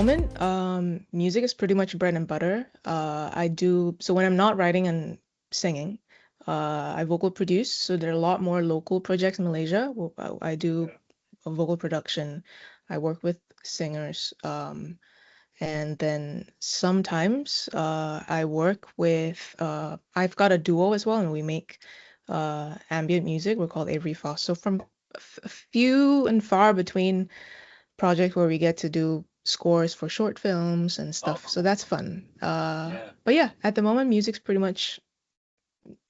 moment, music is pretty much bread and butter. So when I'm not writing and singing, I vocal produce. So there are a lot more local projects in Malaysia. I do a vocal production. I work with singers. And then sometimes I work with, I've got a duo as well, and we make ambient music. We're called Avery Foss. So from a few and far between project where we get to do scores for short films and stuff. So that's fun. But yeah, at the moment, music's pretty much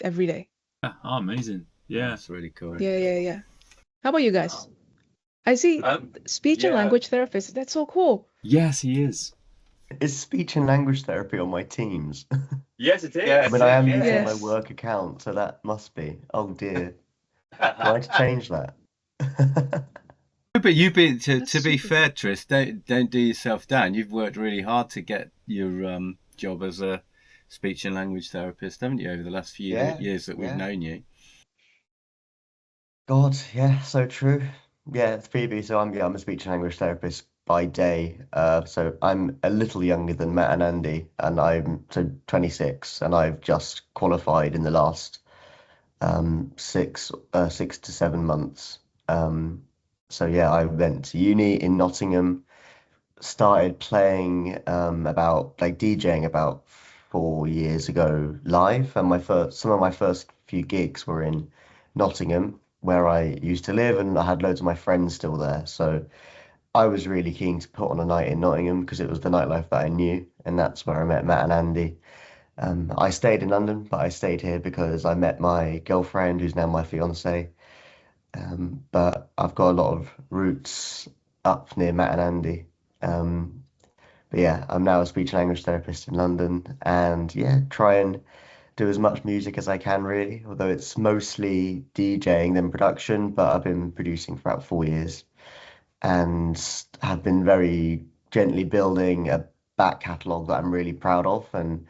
every day. Oh, amazing. Yeah. That's really cool. Yeah. How about you guys? I see speech and language therapist. That's so cool. Yes, he is. Is speech and language therapy on my Teams? Yes, it is. I mean, I am using Yes. my work account, so that must be. Oh dear. Do I have to change that? But you've been to That's be super fair, Tris, don't do yourself down. You've worked really hard to get your job as a speech and language therapist, haven't you, over the last few years that we've known you? God, yeah, so true. Yeah, Phoebe. So I'm a speech and language therapist by day. So I'm a little younger than Matt and Andy, and I'm 26, and I've just qualified in the last 6 to 7 months. So yeah, I went to uni in Nottingham, started playing about like DJing about 4 years ago live, and some of my first few gigs were in Nottingham, where I used to live, and I had loads of my friends still there. So I was really keen to put on a night in Nottingham because it was the nightlife that I knew, and that's where I met Matt and Andy. I stayed in London, but I stayed here because I met my girlfriend, who's now my fiance. But I've got a lot of roots up near Matt and Andy. But yeah, I'm now a speech and language therapist in London, and yeah, try and do as much music as I can, really. Although it's mostly DJing than production, but I've been producing for about 4 years, and have been very gently building a back catalogue that I'm really proud of. And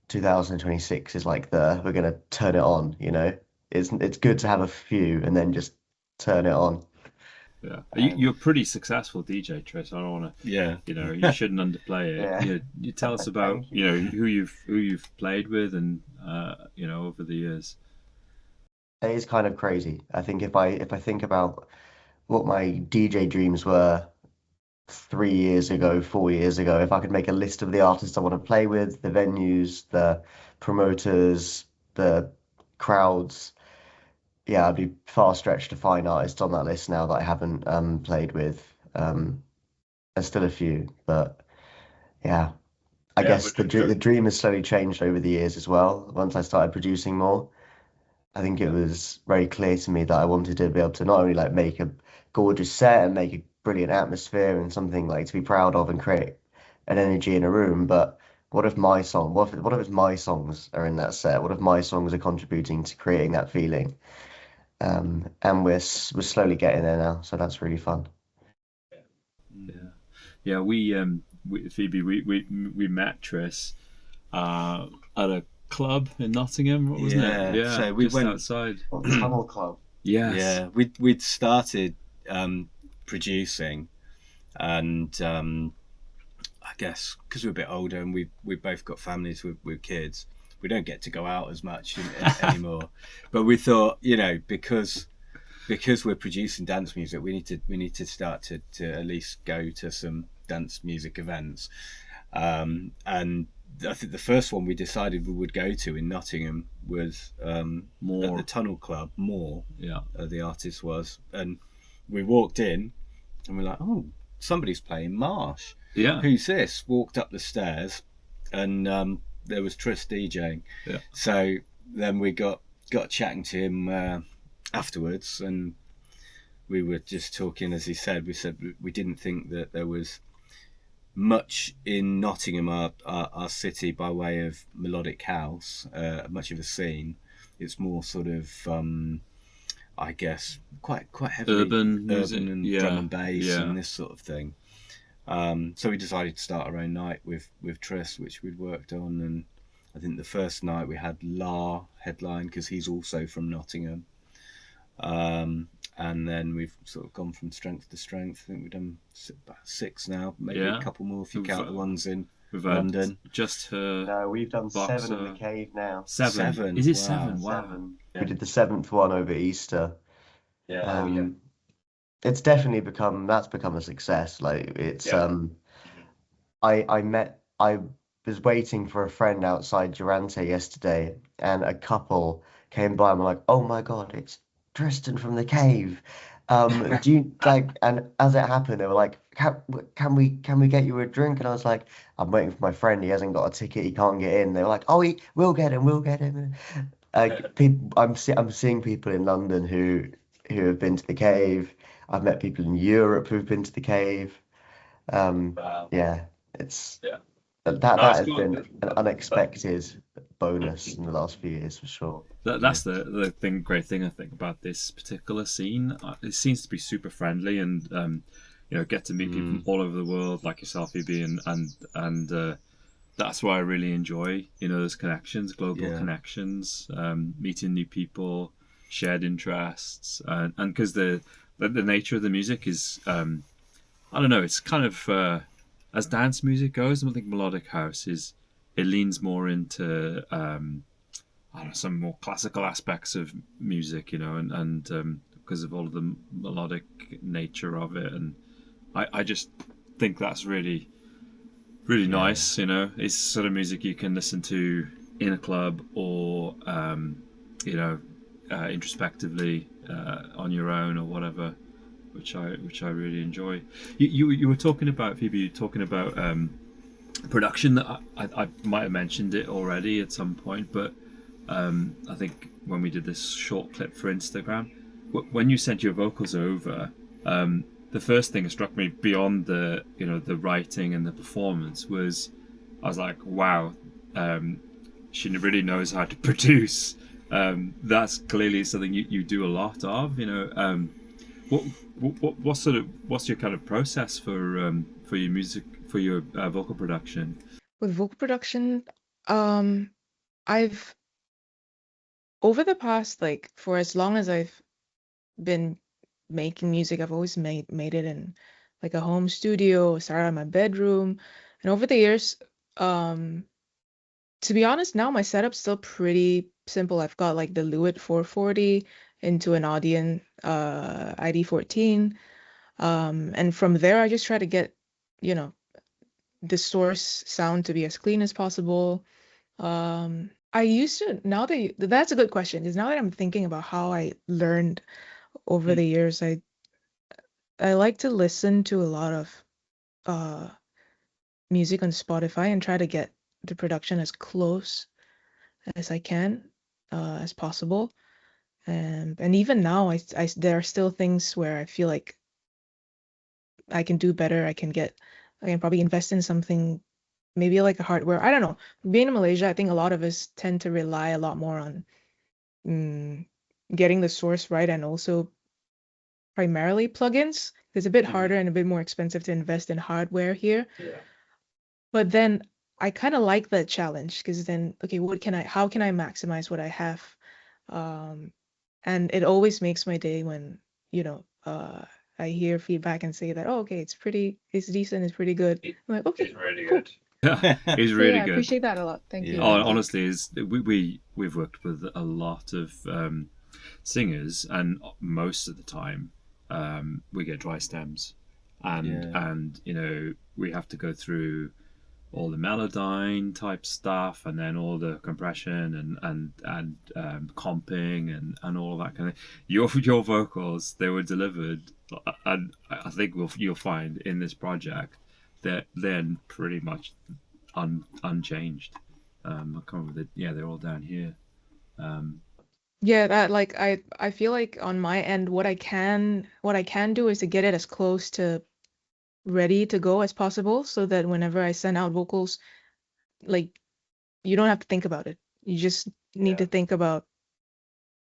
2026 is like we're gonna turn it on, you know. It's good to have a few and then just turn it on. Yeah, you're a pretty successful DJ, Tris. I don't want to. Yeah. You shouldn't underplay it. Yeah. You tell us about who you've played with and over the years. It is kind of crazy. I think if I think about what my DJ dreams were 3 years ago, 4 years ago, if I could make a list of the artists I want to play with, the venues, the promoters, the crowds, yeah, I'd be far stretched to find artists on that list now that I haven't played with. There's still a few, but yeah, I guess the dream has slowly changed over the years as well. Once I started producing more, I think it was very clear to me that I wanted to be able to not only like make a gorgeous set and make a brilliant atmosphere and something like to be proud of and create an energy in a room, but what if my song, what if my songs are in that set? What if my songs are contributing to creating that feeling? And we're slowly getting there now, so that's really fun. Yeah. We Phoebe, we met Tris at a club in Nottingham. What wasn't it? Yeah. So we went outside. Tunnel Club. Yes. Yeah, we'd started producing, and I guess because we're a bit older and we've both got families with kids, we don't get to go out as much anymore. But we thought, because we're producing dance music, we need to start to at least go to some dance music events. And I think the first one we decided we would go to in Nottingham was More at the Tunnel Club. More, yeah. The artist was, and we walked in, and we're like, oh, somebody's playing Marsh. Yeah. Who's this? Walked up the stairs, and there was Tris DJing. Yeah. So then we got chatting to him afterwards, and we were just talking. As he said, we didn't think that there was much in Nottingham, our city, by way of melodic house, much of a scene. It's more sort of I guess quite heavily urban music, and drum and bass and this sort of thing. So we decided to start our own night with Tris, which we'd worked on, and I think the first night we had La headline because he's also from Nottingham, and and then we've sort of gone from strength to strength. I think we've done about 6 now, maybe Yeah. a couple more if you count the ones in We've London. Just her. No, we've done Boxer. 7 in the cave now. 7. Is it Wow. 7? Wow. 7. We did the 7th one over Easter. It's definitely become a success. Like it's I was waiting for a friend outside Durante yesterday, and a couple came by and were like, "Oh my God, it's Tristan from the cave." Do you like? And as it happened, they were like, "Can we get you a drink?" And I was like, "I'm waiting for my friend. He hasn't got a ticket. He can't get in." They were like, "Oh, we'll get him. We'll get him." People, I'm seeing people in London who have been to the cave. I've met people in Europe who've been to the cave. Yeah, it's that has been an unexpected bonus in the last few years for sure. That's the great thing I think about this particular scene. It seems to be super friendly, and get to meet people from all over the world, like yourself, Phoebe, and that's why I really enjoy those connections, global connections, meeting new people, shared interests, and because the nature of the music is I don't know, it's kind of as dance music goes, I think melodic house it leans more into I don't know, some more classical aspects of music, and because of all of the melodic nature of it, and I just think that's really nice. It's sort of music you can listen to in a club or introspectively on your own or whatever, which I really enjoy. You were talking about, Phoebe, production. That I might have mentioned it already at some point, but I think when we did this short clip for Instagram, when you sent your vocals over, the first thing that struck me beyond the writing and the performance was, I was like, wow, she really knows how to produce. That's clearly something you do a lot of. What's your kind of process for your music, for your vocal production? With vocal production, I've over the past, like, for as long as I've been making music, I've always made it in like a home studio, started in my bedroom, and over the years, to be honest, now my setup's still pretty simple. I've got like the Lewitt 440 into an Audion ID14, and from there I just try to get the source sound to be as clean as possible. I used to, now that that's a good question, because now that I'm thinking about how I learned over the years, I like to listen to a lot of music on Spotify and try to get the production as close as I can, as possible. And even now, there are still things where I feel like I can do better. I can probably invest in something, maybe like a hardware. I don't know. Being in Malaysia, I think a lot of us tend to rely a lot more on getting the source right, and also primarily plugins. It's a bit harder and a bit more expensive to invest in hardware here. But then I kind of like that challenge, because then, okay, how can I maximize what I have? And it always makes my day when, I hear feedback and say that, oh, okay, it's decent, it's pretty good. I'm like, okay, It's really cool. good. Yeah, it's really I good. appreciate that a lot. Thank you. Honestly, we've worked with a lot of singers, and most of the time we get dry stems, and we have to go through all the Melodyne type stuff, and then all the compression and comping and all that kind of. Your vocals, they were delivered, and I think you'll find in this project that they're pretty much unchanged. I can't remember they're all down here. Yeah, that, like, I feel like on my end, what I can do is to get it as close to ready to go as possible, so that whenever I send out vocals, like, you don't have to think about it. You just need to think about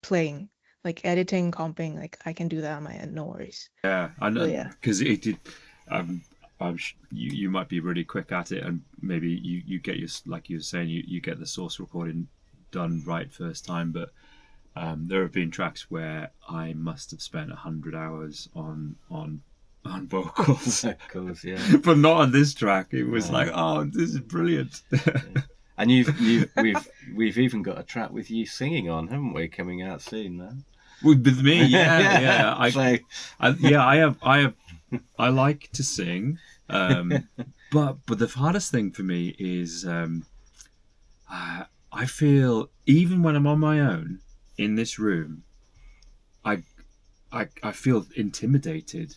playing, like editing, comping. Like, I can do that on my end, no worries. Yeah, I know, yeah. because it did. You might be really quick at it, and maybe you get like you were saying, you get the source recording done right first time, but There have been tracks where I must have spent 100 hours on vocals, Vocals, yeah. but not on this track. It was No. like, oh, this is brilliant. And we've even got a track with you singing on, haven't we? Coming out soon, man. With me, yeah. I like to sing, but the hardest thing for me is I feel even when I'm on my own in this room, I feel intimidated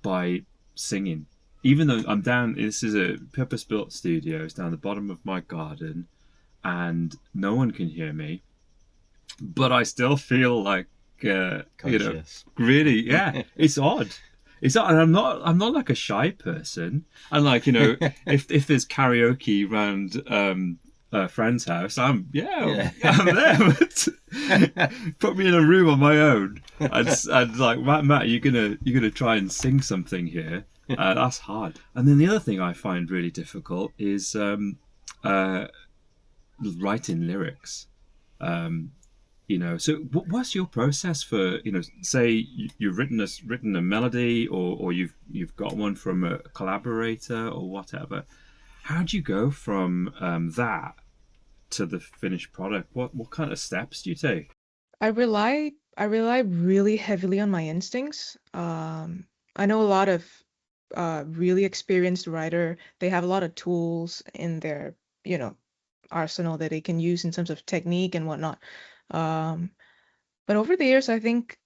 by singing. Even though I'm down, this is a purpose-built studio. It's down the bottom of my garden, and no one can hear me. But I still feel like, really, yeah. It's odd. It's odd, and I'm not like a shy person. And like, if there's karaoke around a friend's house, I'm there. But put me in a room on my own. I'd like, Matt, you're gonna try and sing something here. That's hard. And then the other thing I find really difficult is writing lyrics. So what's your process for, say you've written a melody, or you've got one from a collaborator or whatever. How do you go from that to the finished product? What kind of steps do you take? I rely really heavily on my instincts. I know a lot of really experienced writer. They have a lot of tools in their arsenal that they can use in terms of technique and whatnot. But over the years, I think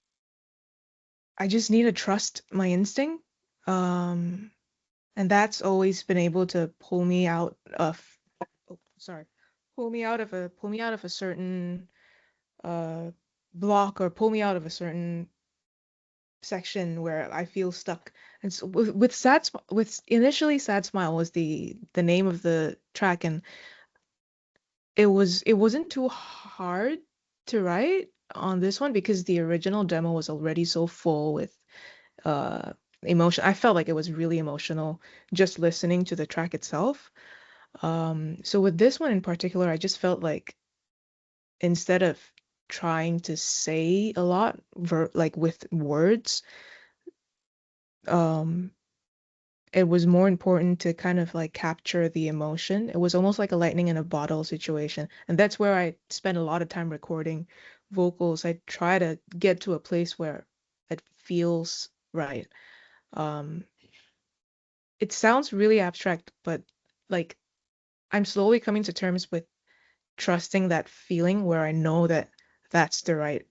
I just need to trust my instinct. And that's always been able to pull me out of a certain block, or pull me out of a certain section where I feel stuck. And so with initially Sad Smile was the name of the track, and it wasn't too hard to write on this one because the original demo was already so full with emotion. I felt like it was really emotional just listening to the track itself. So with this one in particular, I just felt like instead of trying to say a lot like with words, it was more important to kind of like capture the emotion. It was almost like a lightning in a bottle situation. And that's where I spent a lot of time recording vocals. I try to get to a place where it feels right. It sounds really abstract, but like I'm slowly coming to terms with trusting that feeling where I know that that's the right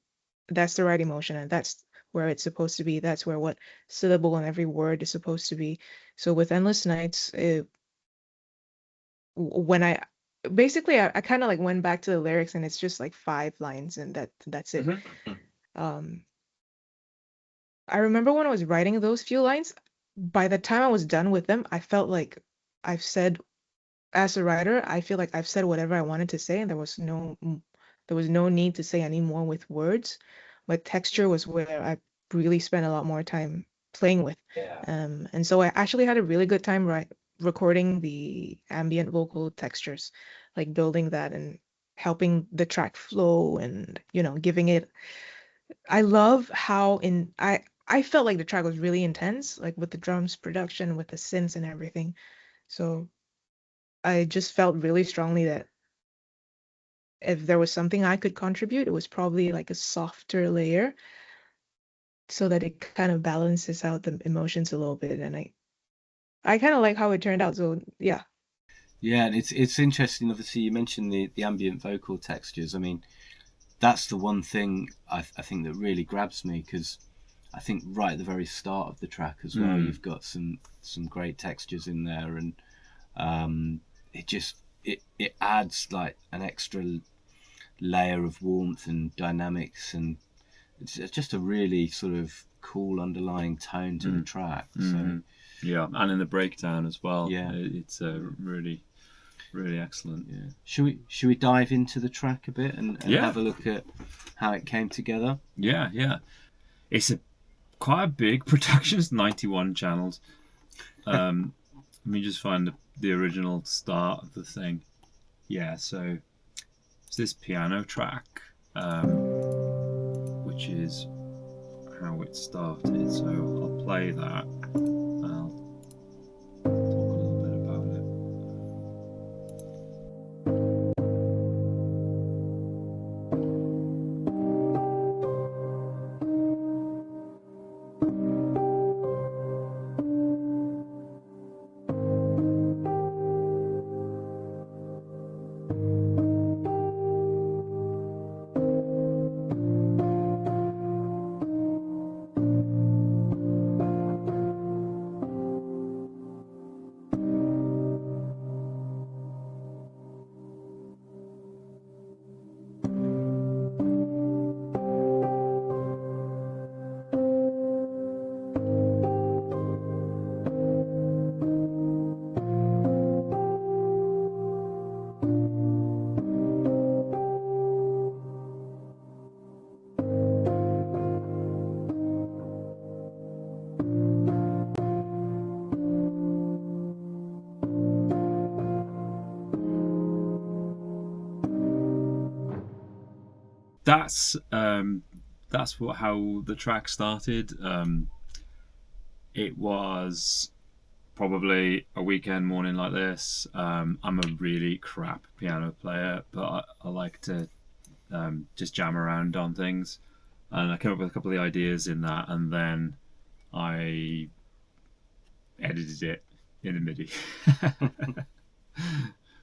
emotion, and that's where it's supposed to be. That's where what syllable and every word is supposed to be. So with Endless Nights, when I kind of like went back to the lyrics, and it's just like 5 lines, and that's it. I remember when I was writing those few lines, by the time I was done with them, I felt like as a writer, I feel like I've said whatever I wanted to say, and there was no need to say any more with words. But texture was where I really spent a lot more time playing with. And so I actually had a really good time recording the ambient vocal textures, like building that and helping the track flow and giving it. I love how I felt like the track was really intense, like with the drums production, with the synths and everything. So I just felt really strongly that if there was something I could contribute, it was probably like a softer layer so that it kind of balances out the emotions a little bit. And I kind of like how it turned out. So yeah. Yeah, and it's interesting. Obviously, you mentioned the ambient vocal textures. I mean, that's the one thing I think that really grabs me, because I think right at the very start of the track as well, you've got some great textures in there, and it adds like an extra layer of warmth and dynamics, and it's just a really sort of cool underlying tone to the track. So yeah, and in the breakdown as well. Yeah, it's really excellent. Yeah. Should we dive into the track a bit and have a look at how it came together? Yeah. It's quite a big production. It's 91 channels. Let me just find the original start of the thing. Yeah, so it's this piano track. which is how it started. So I'll play that. I'll talk a little bit about it. That's how the track started. It was probably a weekend morning like this. I'm a really crap piano player, but I like to just jam around on things, and I came up with a couple of ideas in that, and then I edited it in a MIDI.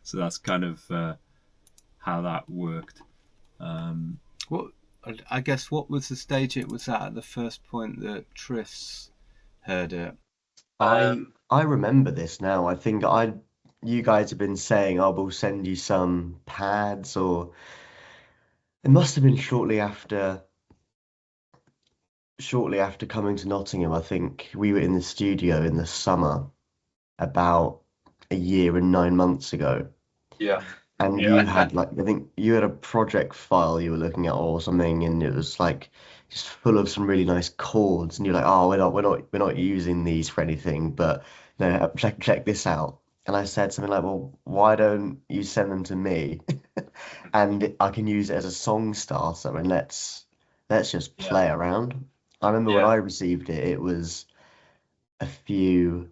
So that's kind of how that worked. I guess what was the stage it was at the first point that Tris heard it? I remember this now. I think you guys have been saying, "Oh, we'll send you some pads," or it must have been shortly after coming to Nottingham. I think we were in the studio in the summer about a year and 9 months ago. Yeah. And you had I think you had a project file you were looking at or something, and it was like just full of some really nice chords, and you're like, oh, we're not using these for anything, but no, check this out. And I said something like, well, why don't you send them to me, and I can use it as a song starter, and let's just play around. I remember when I received it, it was a few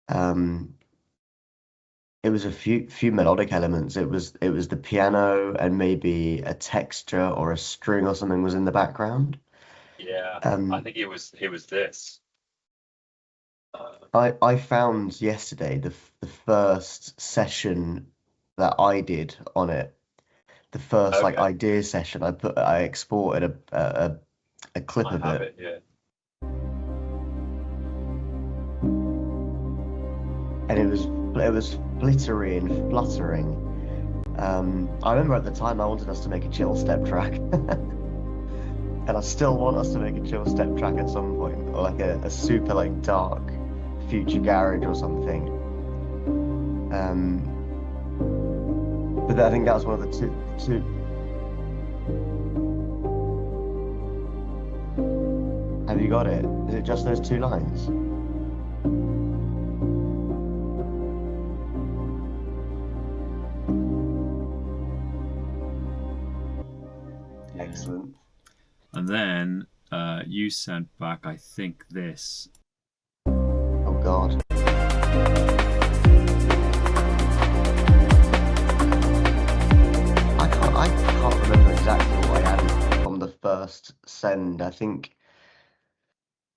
um few melodic elements. It was the piano and maybe a texture or a string or something was in the background. I think it was this. I found yesterday the first session that I did on it, the first idea session. I exported a clip of it. And it was glittery and fluttering. I remember at the time I wanted us to make a chill step track, and I still want us to make a chill step track at some point, or like a super dark future garage or something. But I think that was one of the two. Have you got it? Is it just those two lines? Excellent. And then you sent back, I think, this. Oh God. I can't remember exactly what I added from the first send. I think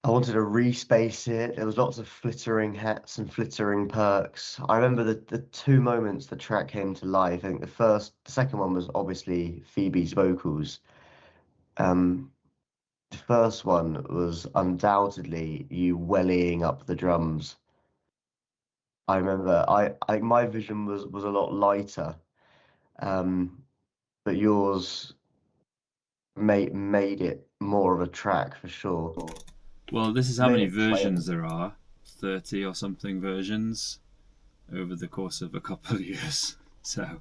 I wanted to respace it. There was lots of flittering hats and flittering perks. I remember the two moments the track came to life. I think the second one was obviously Phoebe's vocals. The first one was undoubtedly you wellying up the drums. I remember I think my vision was a lot lighter, but yours made it more of a track for sure. Well, this is how many versions there are. 30 or something versions over the course of a couple of years. So,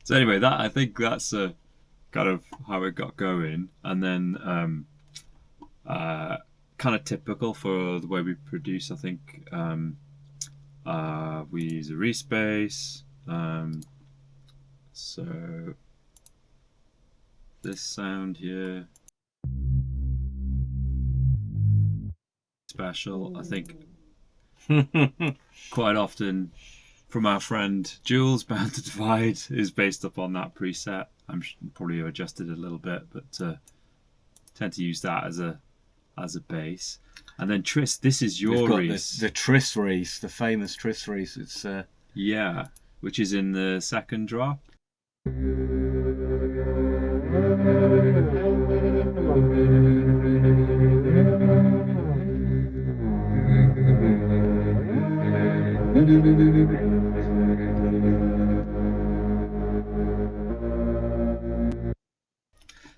so anyway, I think that's kind of how it got going, and then kind of typical for the way we produce. I think we use a Reese Bass, So this sound here, special, I think, quite often from our friend Jules, Bound to Divide, is based upon that preset. I'm probably adjusted a little bit, but tend to use that as a bass. And then Tris, this is your We've got Reese. the Tris Reese, the famous Tris Reese. It's yeah, which is in the second drop.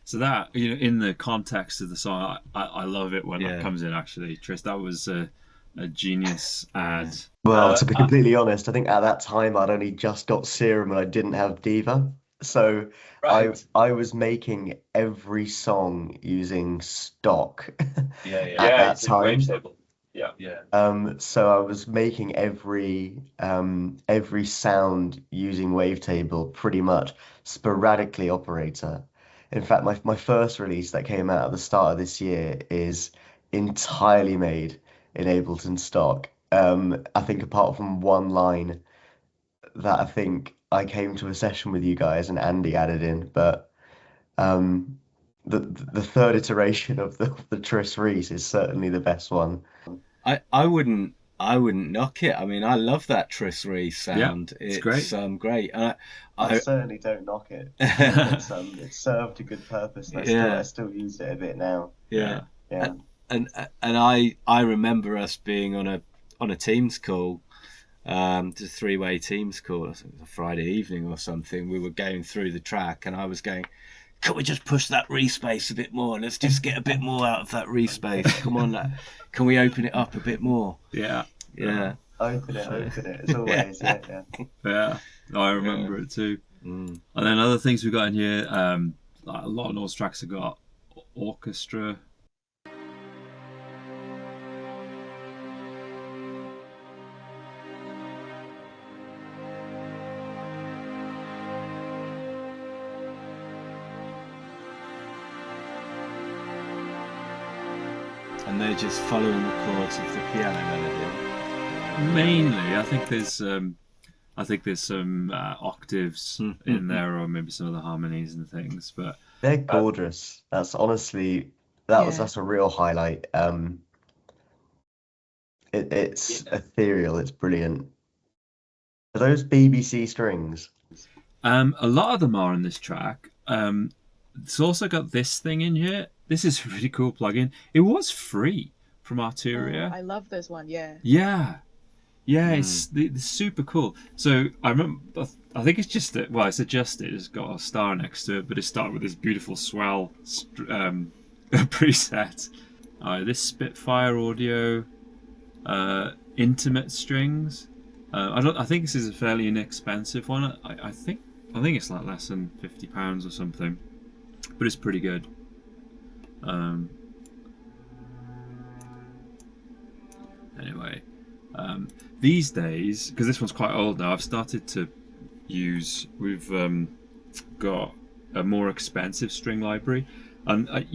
So that, you know, in the context of the song, I love it when that comes in. Actually, Tris, that was a genius ad. Well, to be completely honest, I think at that time I'd only just got Serum and I didn't have Diva. So I was making every song using stock at that time. Wavetable. Yeah. So I was making every sound using Wavetable, pretty much sporadically operator. In fact, my first release that came out at the start of this year is entirely made in Ableton stock. I think apart from one line that I think I came to a session with you guys and Andy added in, but the third iteration of the Tris Reese is certainly the best one. I wouldn't knock it. I mean, I love that Tris Reese sound. Yeah, it's great. Great. And I certainly don't knock it. It's served a good purpose. I still use it a bit now. Yeah. Yeah. And I remember us being on a Teams call, just a three-way Teams call. I think it was a Friday evening or something. We were going through the track, and I was going, "Can we just push that Reese bass a bit more? Let's just get a bit more out of that Reese bass. Come on, can we open it up a bit more?" Yeah. Open it. As always. Yeah. I remember it too. And then other things we got in here, like a lot of Naws tracks have got Orchestra. And they're just following the chords of the piano melody. Mainly, I think there's some octaves in there, or maybe some of the harmonies and things. But they're gorgeous. That's honestly that's a real highlight. It's ethereal. It's brilliant. Are those BBC strings? A lot of them are in this track. It's also got this thing in here. This is a really cool plugin. It was free from Arturia. Oh, I love this one. Yeah, it's super cool. So I remember, I think it's just that. Well, it's adjusted. It's got a star next to it, but it started with this beautiful swell preset. This Spitfire audio, intimate strings. I think this is a fairly inexpensive one. I think it's like less than £50 or something, but it's pretty good. Anyway, these days, because this one's quite old now, I've started to use. We've got a more expensive string library, and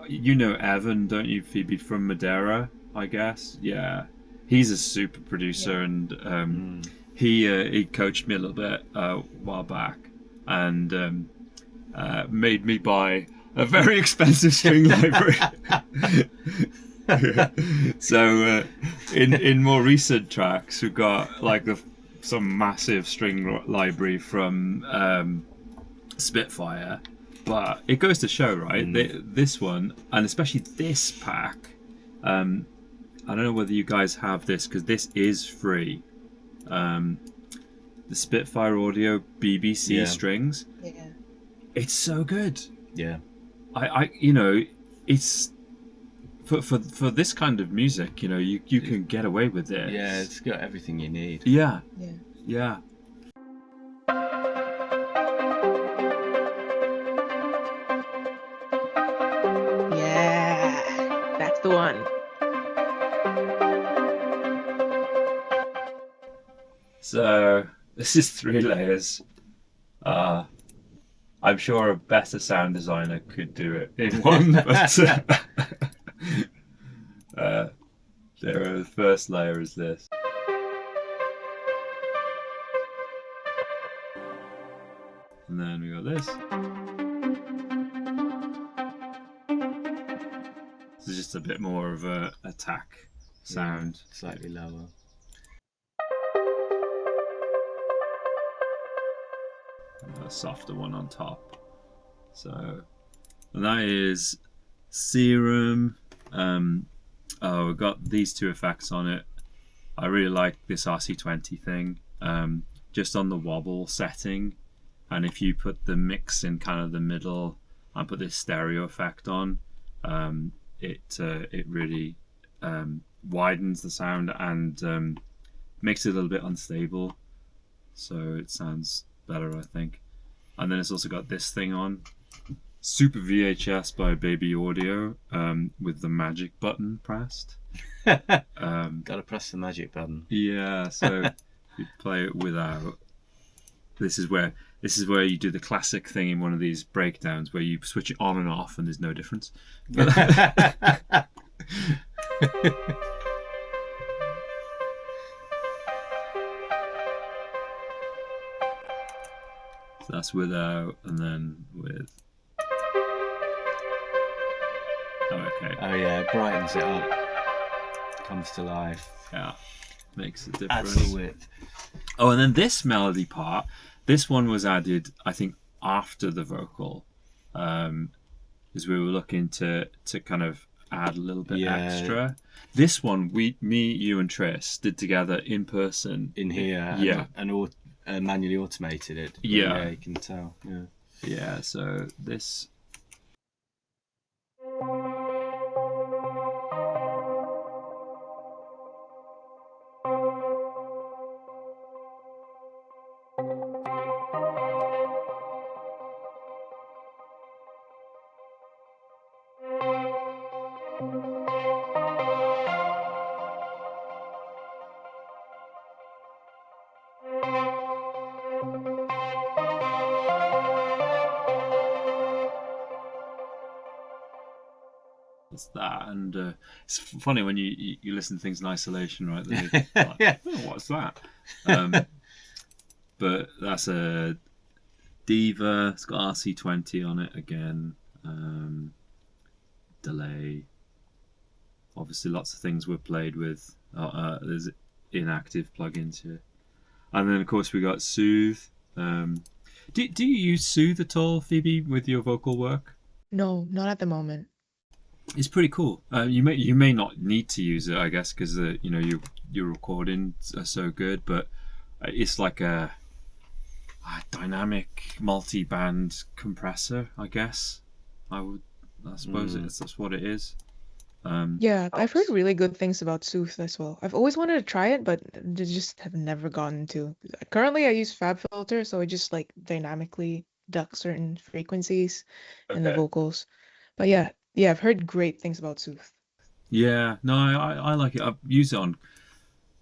you know Evan, don't you, Phoebe, from Madeira? I guess. Yeah, he's a super producer, and he coached me a little bit a while back, and made me buy a very expensive string library. So in more recent tracks, we've got like some massive string library from Spitfire, but it goes to show, right? This one, and especially this pack. I don't know whether you guys have this, because this is free. The Spitfire Audio BBC strings. Yeah. It's so good. Yeah. I it's for this kind of music, you can get away with it. Yeah, it's got everything you need. Yeah. Yeah. That's the one. So this is 3 layers. I'm sure a better sound designer could do it in one, but the first layer is this. And then we got this. This is just a bit more of a attack sound. Yeah, slightly lower. A softer one on top. So, and that is Serum. We've got these two effects on it. I really like this RC20 thing. Just on the wobble setting, and if you put the mix in kind of the middle and put this stereo effect on, it really widens the sound and makes it a little bit unstable, so it sounds better, I think. And then it's also got this thing on, Super VHS by Baby Audio, with the magic button pressed. Gotta press the magic button. Yeah, so if you play it without, this is where you do the classic thing in one of these breakdowns where you switch it on and off and there's no difference. So that's without, and then with. Oh, okay. Oh yeah, it brightens it up. Comes to life. Yeah, makes a difference. Adds the width. Oh, and then this melody part, this one was added, I think, after the vocal, because we were looking to kind of add a little bit extra. This one, me, you, and Tris did together in person in here. Yeah, and manually automated it. Yeah, you can tell. Yeah. Yeah. So this. That, and it's funny when you listen to things in isolation, right? Like, oh, what's that? But that's a Diva. It's got RC20 on it again. Delay. Obviously, lots of things were played with. There's inactive plugins here, and then of course we got Soothe. Do you use Soothe at all, Phoebe, with your vocal work? No, not at the moment. It's pretty cool. You may not need to use it, I guess, because your recordings are so good. But it's like a dynamic multi-band compressor, I guess. I suppose that's what it is. Yeah, I've heard really good things about Sooth as well. I've always wanted to try it, but just have never gotten to. Currently, I use FabFilter, so it just like dynamically ducks certain frequencies in the vocals. But yeah, I've heard great things about Sooth. Yeah, no, I like it. I've used it on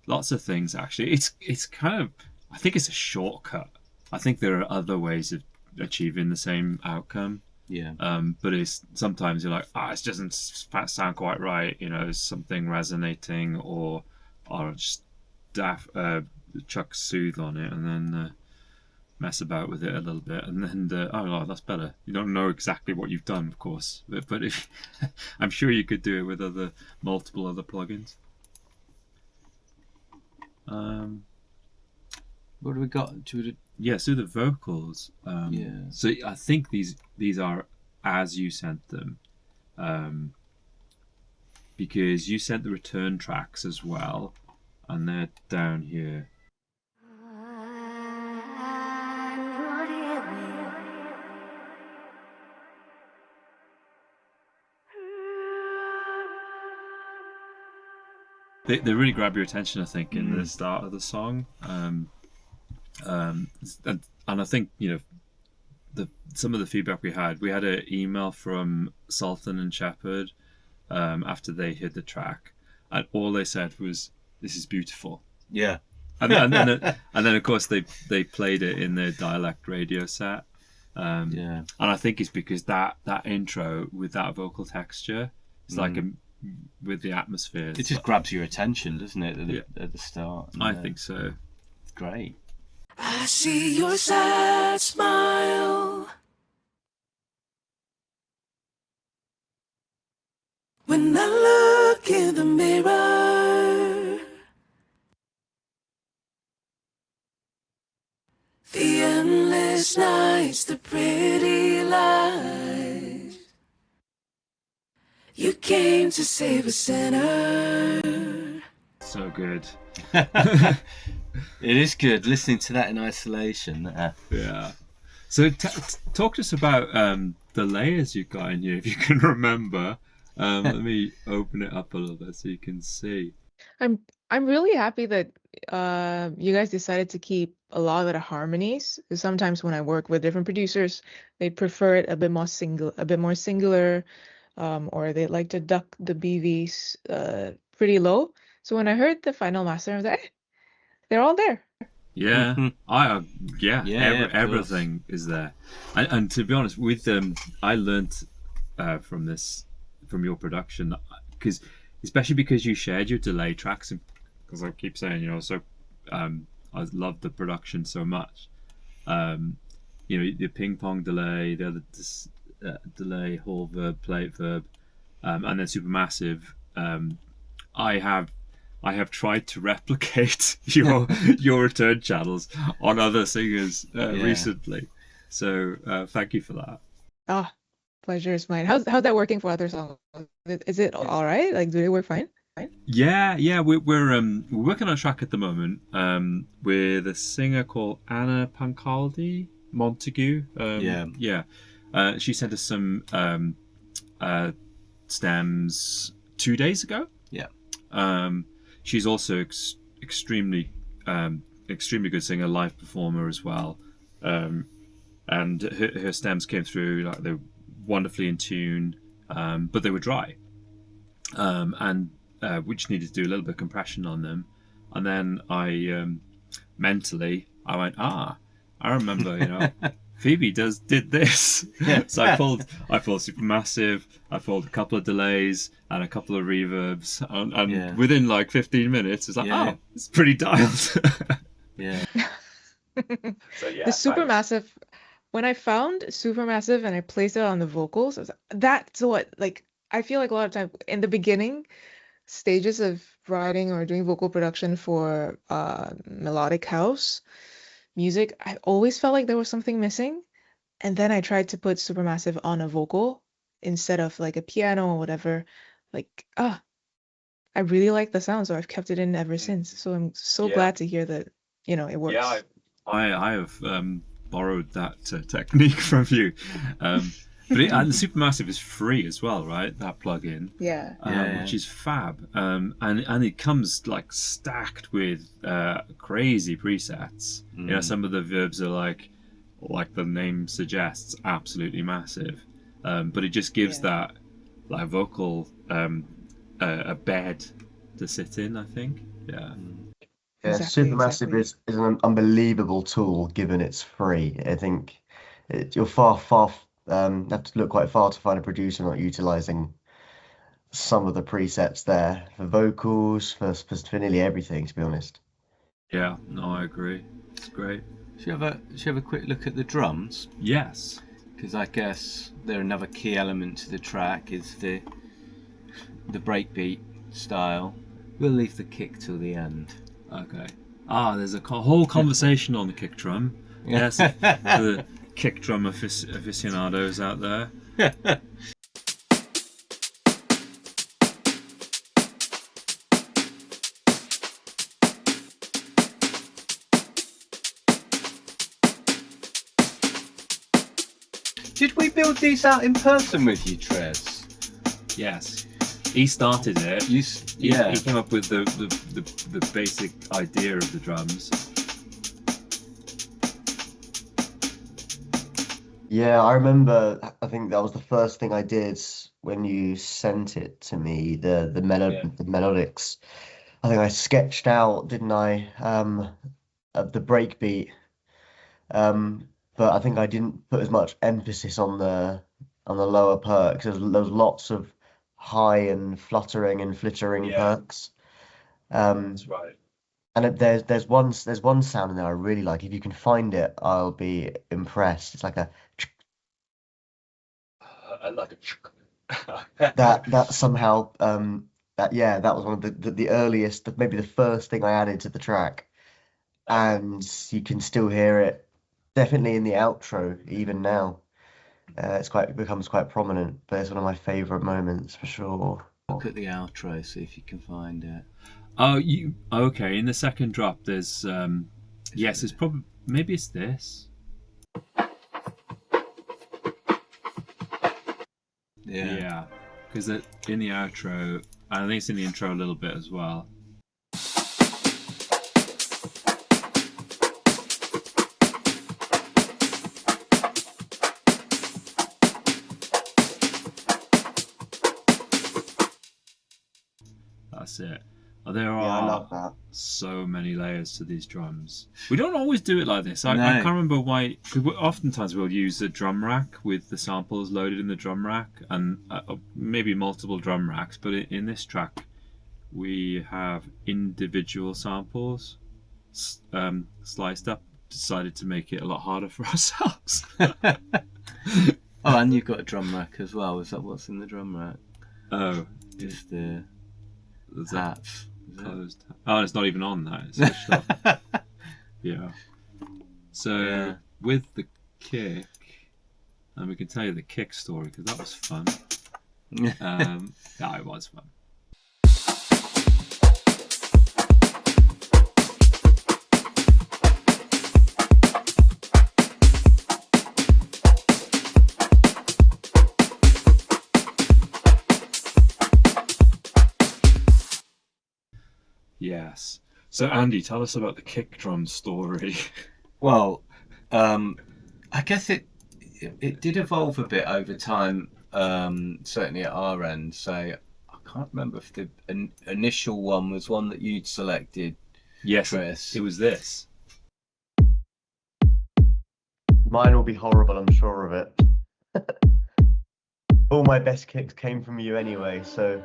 lots of things actually. It's kind of, I think it's a shortcut. I think there are other ways of achieving the same outcome. Yeah. But it's sometimes you're like, it doesn't sound quite right. Is something resonating, or just chuck Soothe on it and then mess about with it a little bit, and then that's better. You don't know exactly what you've done, of course, but if I'm sure you could do it with multiple other plugins. What do we got? Yeah, so the vocals. So I think these are as you sent them, because you sent the return tracks as well, and they're down here. They really grab your attention, I think, in the start of the song. And I think some of the feedback we had an email from Sultan and Shepherd after they heard the track, and all they said was, "This is beautiful." Yeah. And then of course they played it in their dialect radio set, Yeah. And I think it's because that intro with that vocal texture, it's like with the atmosphere. It just grabs your attention, doesn't it, at the start? I think so. It's great. I see your sad smile when I look in the mirror. The endless nights, the pretty lies. You came to save a sinner. So good. It is good listening to that in isolation. Yeah. So talk to us about the layers you've got in here, if you can remember. Let me open it up a little bit so you can see. I'm really happy that you guys decided to keep a lot of the harmonies. 'Cause sometimes when I work with different producers, they prefer it a bit more singular, or they like to duck the BVs pretty low. So when I heard the final master, I was like, they're all there. Yeah, everything course. is there. And to be honest, with I learnt from your production, especially because you shared your delay tracks, because I keep saying, so I love the production so much. The ping pong delay, the other delay, whole verb, plate verb, and then supermassive. I have tried to replicate your return channels on other singers recently. So thank you for that. Ah, pleasure is mine. How's that working for other songs? Is it all right? Like, do they work fine? Yeah. We're working on a track at the moment with a singer called Anna Pancaldi Montague. She sent us some stems 2 days ago. Yeah. She's also extremely good singer, live performer as well. And her stems came through, like, they were wonderfully in tune, but they were dry. And we just needed to do a little bit of compression on them. And then I mentally went, I remember, Phoebe did this. So I pulled supermassive, I pulled a couple of delays and a couple of reverbs, and within like 15 minutes it's like, it's pretty dialed. Yeah. So yeah, The supermassive, when I found supermassive and I placed it on the vocals, I was like, that's what, like, I feel like a lot of time in the beginning stages of writing or doing vocal production for melodic house music, I always felt like there was something missing. And then I tried to put supermassive on a vocal instead of like a piano or whatever. Like, I really like the sound, so I've kept it in ever since. So I'm so glad to hear that, it works. yeah, I have borrowed that technique from you. And the supermassive is free as well, right? That plugin, which is fab. And it comes like stacked with crazy presets. Some of the verbs are like the name suggests, absolutely massive. But it just gives that like vocal a bed to sit in, I think. Yeah. Yeah, Exactly, Supermassive exactly. is an unbelievable tool given it's free. I think you're far have to look quite far to find a producer not utilizing some of the presets there for vocals, for nearly everything, to be honest. Yeah, no, I agree. It's great. Should we have a quick look at the drums? Yes. Because I guess they're another key element to the track is the breakbeat style. We'll leave the kick till the end. Okay. There's a whole conversation on the kick drum. Yes, the kick drum aficionados out there. Did we build these out in person with you, Trez? Yes. He started it. He came up with the basic idea of the drums. Yeah, I remember. I think that was the first thing I did when you sent it to me. The melodics. I think I sketched out, didn't I? The breakbeat. but I think I didn't put as much emphasis on the lower perks. There's lots of high and fluttering and flittering perks. That's right. And there's one sound in there I really like. If you can find it, I'll be impressed. It's like a I like that somehow that was one of the earliest, maybe the first thing I added to the track, and you can still hear it definitely in the outro even now. It becomes quite prominent, but it's one of my favorite moments for sure. Look at the outro, see if you can find it. Oh, okay? In the second drop, there's yes, it's probably maybe it's this. Yeah, because in the outro, and I think it's in the intro a little bit as well. That's it. There I are love that. so many layers to these drums. We don't always do it like this. I No. can't remember why. Because oftentimes we'll use a drum rack with the samples loaded in the drum rack, and maybe multiple drum racks. But in this track, we have individual samples sliced up. Decided to make it a lot harder for ourselves. Oh, and you've got a drum rack as well. Is that what's in the drum rack? Oh, Just the is that hats. Is it? closed? Oh, it's not even on that. It's switched off. Yeah. So Yeah. with the kick, and we can tell you the kick story because that was fun. Yeah, it was fun. Yes. So Andy, tell us about the kick drum story. Well, I guess it did evolve a bit over time, certainly at our end. So I can't remember if the initial one was one that you'd selected. Yes, Chris. it was this. Mine will be horrible, I'm sure of it. All my best kicks came from you anyway, so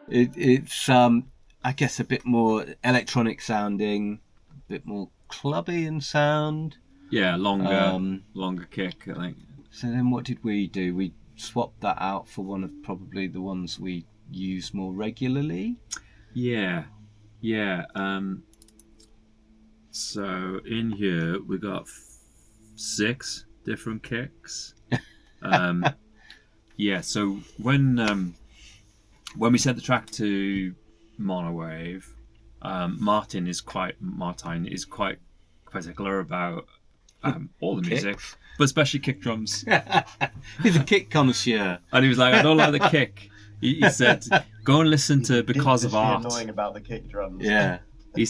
It's I guess a bit more electronic sounding, a bit more clubby in sound. Yeah, longer kick, I think. So then what did we do? We swapped that out for one of probably the ones we use more regularly. Yeah. So in here we got 6 different kicks. Yeah. So when we sent the track to Monowave, Martin is quite particular about all the music, but especially kick drums. He's a kick connoisseur. And he was like, I don't like the kick. He said, go and listen to Because of Art. Annoying about the kick drums. Yeah. He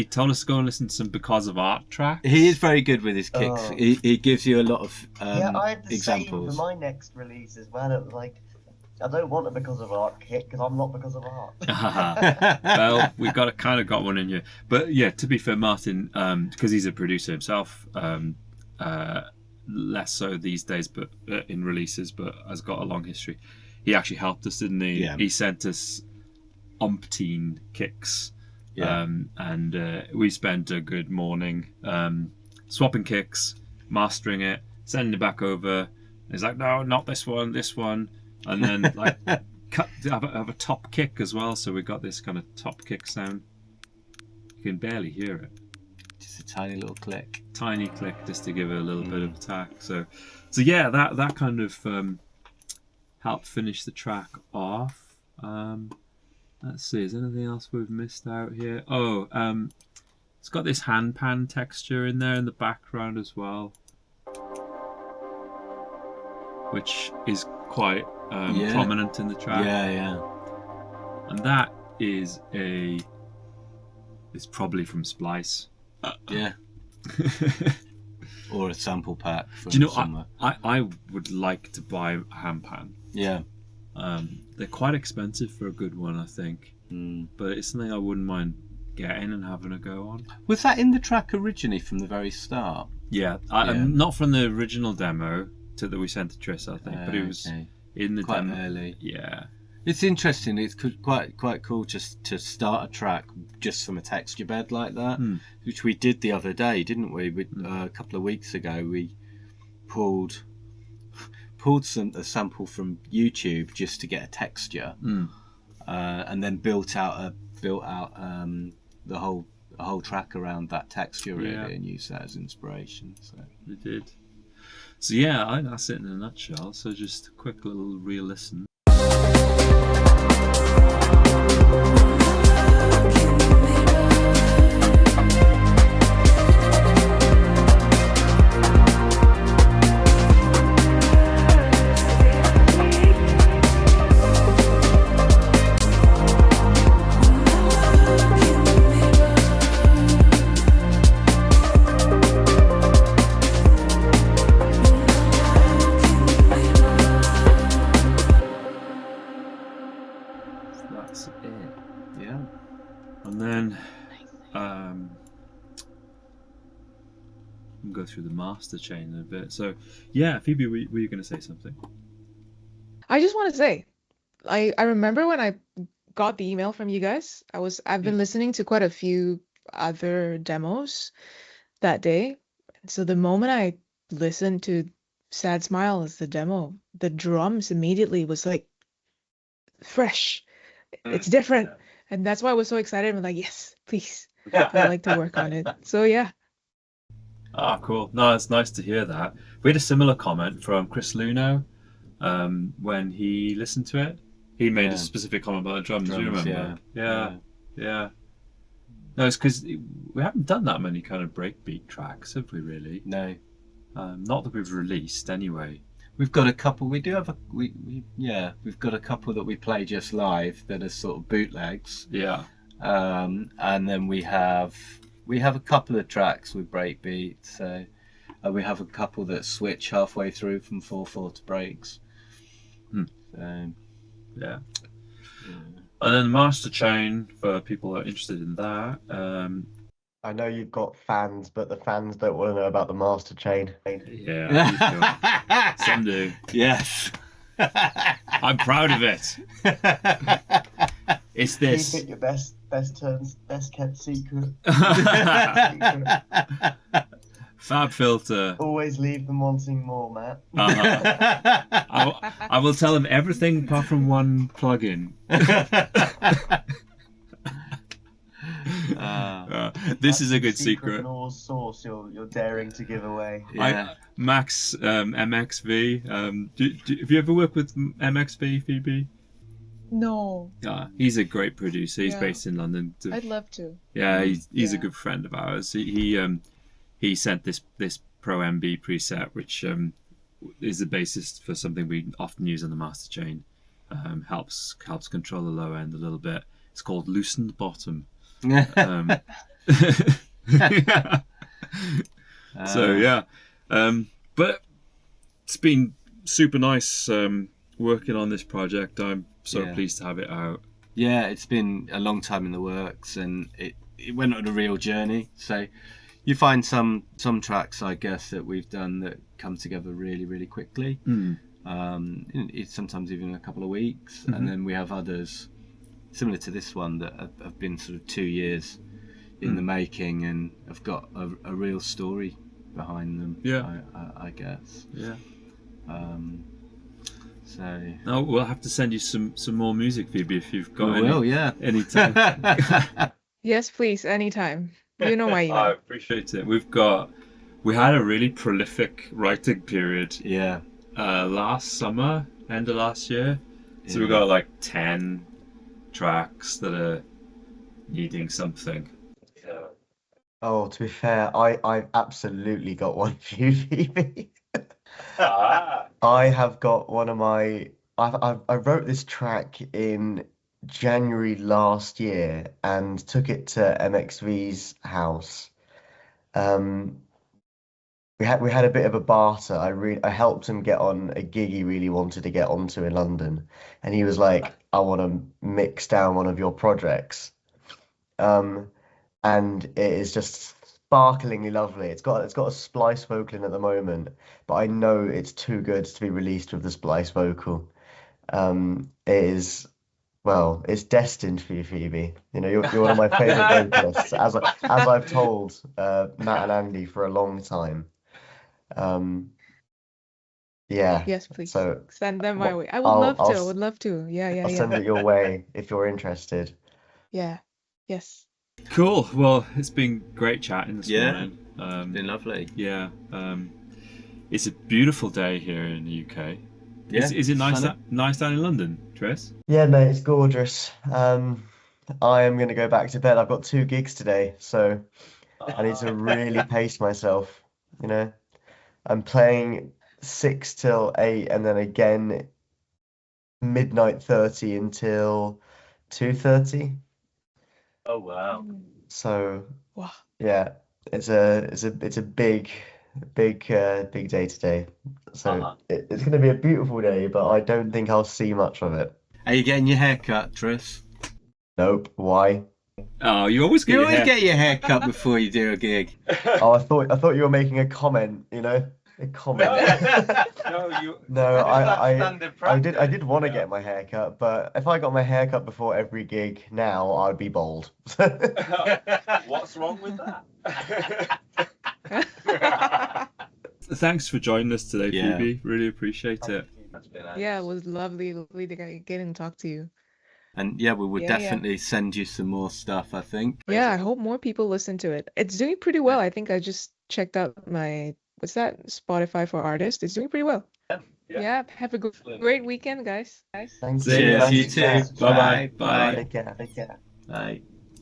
told us to go and listen to some Because of Art tracks. He is very good with his kicks. Oh. He gives you a lot of Yeah, I have the examples. same for my next release as well. It was like, I don't want a Because of Art kick because I'm not Because of Art. Well, we've got one in here. But yeah, to be fair, Martin, because he's a producer himself, less so these days, but in releases, but has got a long history. He actually helped us, didn't he? Yeah. He sent us umpteen kicks. Yeah. And we spent a good morning swapping kicks, mastering it, sending it back over. He's like, no, not this one, and then like have a top kick as well. So we got this kind of top kick sound. You can barely hear it. Just a tiny little click. Tiny click just to give it a little bit of attack. So yeah, that kind of helped finish the track off. Let's see, is there anything else we've missed out here? Oh, it's got this handpan texture in there in the background as well, which is quite prominent in the track. Yeah. And that is it's probably from Splice. Yeah. Or a sample pack from Do you know, somewhere. I would like to buy a handpan. Yeah. They're quite expensive for a good one, I think. Mm. But it's something I wouldn't mind getting and having a go on. Was that in the track originally from the very start? Yeah, not from the original demo that we sent to Triss, I think, but it was in the quite demo. early. Yeah, it's interesting. It's quite cool just to start a track just from a texture bed like that, which we did the other day, didn't we? A couple of weeks ago, we pulled a sample from YouTube just to get a texture, and then built out the whole track around that texture really, and used that as inspiration. So we did. So yeah, I think that's it in a nutshell. So just a quick little re-listen. That's it. Yeah. And then we'll go through the master chain in a bit. So yeah, Phoebe, were you going to say something? I just want to say, I remember when I got the email from you guys, I've been listening to quite a few other demos that day. So the moment I listened to Sad Smile as the demo, the drums immediately was like fresh. It's different. And that's why I was so excited. I'm like, yes, please. I'd like to work on it. So yeah. Ah, cool. No, it's nice to hear that. We had a similar comment from Chris Luno when he listened to it. He made a specific comment about the drums. Do you remember? Yeah. No, it's because we haven't done that many kind of breakbeat tracks, have we? Really? No. Not that we've released, anyway. We've got a couple. We do have we've got a couple that we play just live that are sort of bootlegs. Yeah. And then we have a couple of tracks with breakbeat. So we have a couple that switch halfway through from 4/4 to breaks. So yeah. And then master chain for people that are interested in that. I know you've got fans, but the fans don't want to know about the master chain. Yeah, some do. Yes. I'm proud of it. It's this. Keep it your best turns, best kept secret. Fab filter. Always leave them wanting more, Matt. I will tell them everything apart from one plugin. This is a good secret. Naws source you're daring to give away. Yeah. Max MXV. Have you ever worked with MXV, Phoebe? No. He's a great producer. He's based in London. I'd love to. Yeah, he's a good friend of ours. He sent this Pro MB preset, which is the basis for something we often use on the master chain. Helps control the low end a little bit. It's called Loosened Bottom. So yeah, but it's been super nice working on this project. I'm so pleased to have it out. Yeah, it's been a long time in the works, and it went on a real journey. So you find some tracks, I guess, that we've done that come together really, really quickly. It's sometimes even a couple of weeks, and then we have others similar to this one that have been sort of 2 years in the making and have got a real story behind them. Yeah, I guess. Yeah. So. No, we'll have to send you some more music, Phoebe, if you've got any time. Yes, please, anytime. You know my email. I appreciate it. We had a really prolific writing period. Yeah. Last summer, end of last year. So we got like 10 tracks that are needing something. Oh, to be fair, I've absolutely got one for you, Phoebe. I have got one of my. I wrote this track in January last year and took it to MXV's house. We had a bit of a barter. I helped him get on a gig he really wanted to get onto in London, and he was like, "I want to mix down one of your projects," and it is just sparklingly lovely. It's got a splice vocal in at the moment, but I know it's too good to be released with the splice vocal. It is. Well, it's destined for you, Phoebe. You know, you're one of my favorite vocalists, as I've told Matt and Andy for a long time. Yeah. Yes, please So send them my what way. I would love to. I I'll would love to. Yeah, yeah, I'll yeah. send it your way if you're interested. Yeah. Yes. Cool. Well, it's been great chatting this morning. It's been lovely. Yeah. It's a beautiful day here in the UK. Yeah, Is it nice sunny. nice down in London, Tris? Yeah, mate, it's gorgeous. I am gonna go back to bed. I've got 2 gigs today, so I need to really pace myself. You know, I'm playing 6 till 8, and then again midnight 30 until 2:30. Oh wow. So Wow. yeah, it's a big day today. So it's gonna be a beautiful day, but I don't think I'll see much of it. Are you getting your hair cut, Tris? Nope. Why? Oh, you always get You your always hair. get your hair cut before you do a gig. Oh, I thought you were making a comment, you know? A comment. No, you. No, That's I standard I did practice. want to get my hair cut, but if I got my hair cut before every gig now, I'd be bald. What's wrong with that? Thanks for joining us today, Yeah. Phoebe. Really appreciate it. That's been Yeah, it was lovely to get and talk to you. And yeah, we would Yeah, yeah. definitely send you some more stuff, I think. Yeah, I hope more people listen to it. It's doing pretty well. I think I just checked out my, what's that? Spotify for artists. It's doing pretty well. Yeah, have a great weekend, guys. Thank you. Cheers, Nice you to too. chat. Bye-bye. Bye. Take care. Take care. Bye.